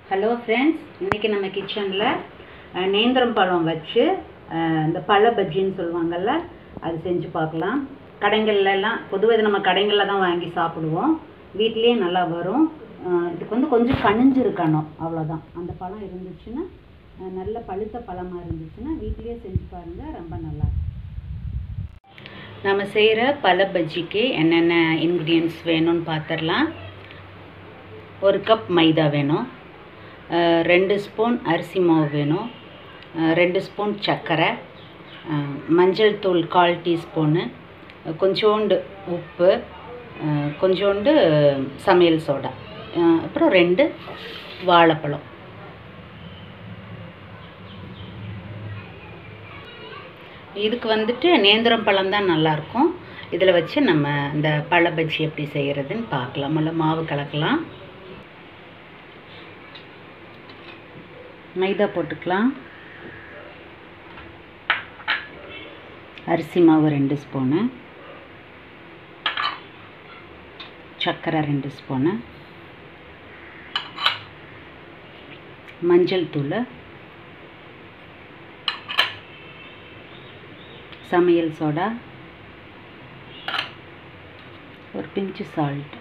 Hello friends, இன்றைக்கி நம்ம கிச்சனில் நேந்திரம் பழம் வச்சு இந்த பழ பஜ்ஜின்னு சொல்லுவாங்கள்ல, அது செஞ்சு பார்க்கலாம். கடைகள்லாம் பொதுவாக இது நம்ம கடைகளில் தான் வாங்கி சாப்பிடுவோம். வீட்டிலேயே நல்லா வரும். இதுக்கு வந்து கொஞ்சம் கனிஞ்சு இருக்கணும், அவ்வளோதான். அந்த பழம் இருந்துச்சுன்னா, நல்ல பழுத்த பழமாக இருந்துச்சுன்னா வீட்டிலேயே செஞ்சு பாருங்கள், ரொம்ப நல்லா. நம்ம செய்கிற பழ பஜ்ஜிக்கு என்னென்ன இன்க்ரீடியன்ட்ஸ் வேணும்னு பார்த்துடலாம். 1 கப் மைதா வேணும், 2 ஸ்பூன் அரிசி மாவு வேணும், 2 ஸ்பூன் சர்க்கரை, மஞ்சள் தூள் 1/4 டீஸ்பூனு, கொஞ்சோண்டு உப்பு, கொஞ்சோண்டு சமையல் சோடா, அப்புறம் 2 வாழைப்பழம். இதுக்கு வந்துட்டு நேந்திரம் பழம் தான் நல்லாயிருக்கும். இதில் வச்சு நம்ம இந்த பழ பஜ்ஜி எப்படி செய்கிறதுன்னு பார்க்கலாம். முதல்ல மாவு கலக்கலாம். மைதா போட்டுக்கலாம், அரிசி மாவு 2 ஸ்பூனு, சர்க்கரை 2 ஸ்பூனு, மஞ்சள் தூள், சமையல் சோடா, ஒரு பிஞ்சு சால்ட்.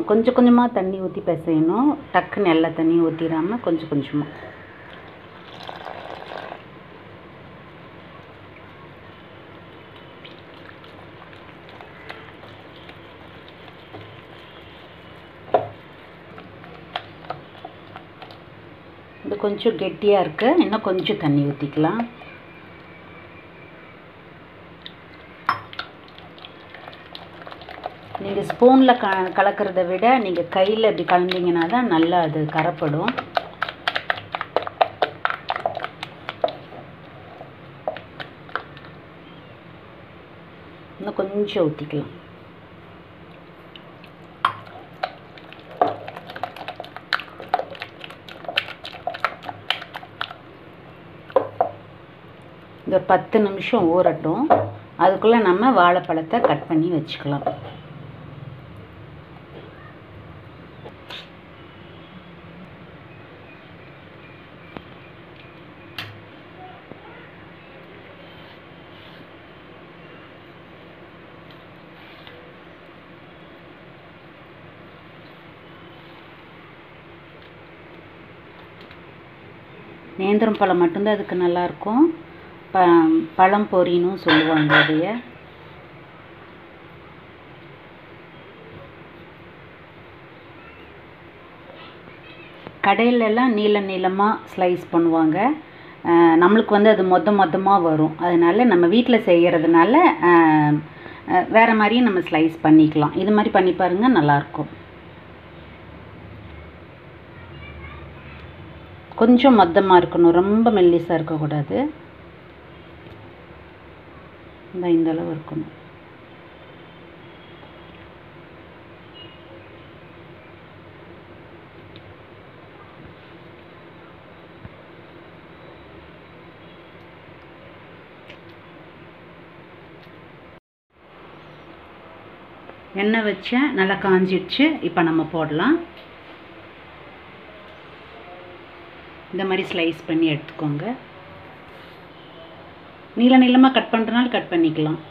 கொஞ்சம் கொஞ்சமாக தண்ணி ஊற்றி பிசையணும். டக்குன்னு எல்லா தண்ணியும் ஊற்றிடாமல் கொஞ்சம் கொஞ்சமாக. இது கொஞ்சம் கெட்டியாக இருக்குது, இன்னும் கொஞ்சம் தண்ணி ஊற்றிக்கலாம். நீங்கள் ஸ்பூனில் கலக்கிறத விட நீங்கள் கையில் இப்படி கலந்தீங்கன்னா தான் நல்லா அது கரைப்படும். இன்னும் கொஞ்சம் ஊற்றிக்கலாம். இந்த ஒரு 10 நிமிஷம் ஊறட்டும். அதுக்குள்ளே நம்ம வாழைப்பழத்தை கட் பண்ணி வச்சுக்கலாம். நேந்திரம் பழம் மட்டும்தான் அதுக்கு நல்லாயிருக்கும். பழம் பொரின்னு சொல்லுவாங்க அதைய. கடையிலெல்லாம் நீளமாக ஸ்லைஸ் பண்ணுவாங்க. நம்மளுக்கு வந்து அது மொத்தமாக வரும். அதனால் நம்ம வீட்டில் செய்கிறதுனால வேறு மாதிரியும் நம்ம ஸ்லைஸ் பண்ணிக்கலாம். இது மாதிரி பண்ணி பாருங்கள், நல்லாயிருக்கும். கொஞ்சம் மொத்தமாக இருக்கணும், ரொம்ப மெல்லிசாக இருக்கக்கூடாது. இந்த அளவு இருக்கணும். எண்ணெய் வச்சேன், நல்லா காஞ்சிடுச்சு. இப்போ நம்ம போடலாம். இந்த மாதிரி ஸ்லைஸ் பண்ணி எடுத்துக்கோங்க. நீளமாக கட் பண்ணுறனால கட் பண்ணிக்கலாம்.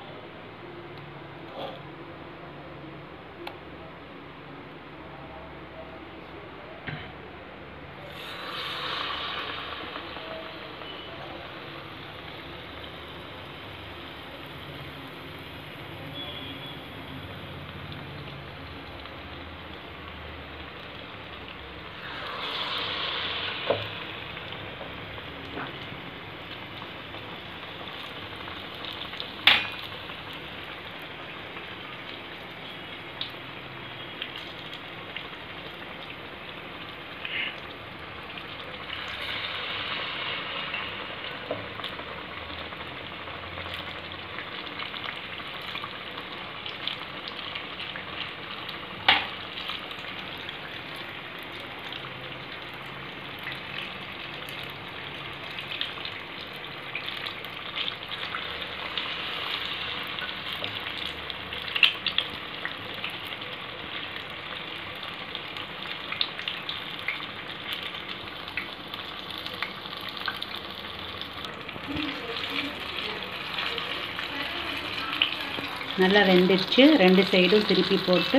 நல்லா வெந்துடுச்சு. 2 சைடும் திருப்பி போட்டு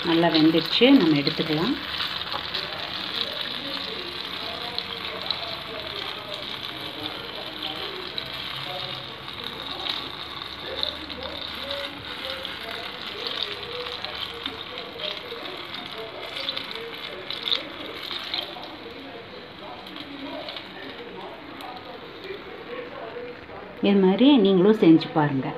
நல்லா வெந்துடுச்சு. நம்ம எடுத்துக்கலாம். இது மாதிரி நீங்களும் செஞ்சு பாருங்கள்.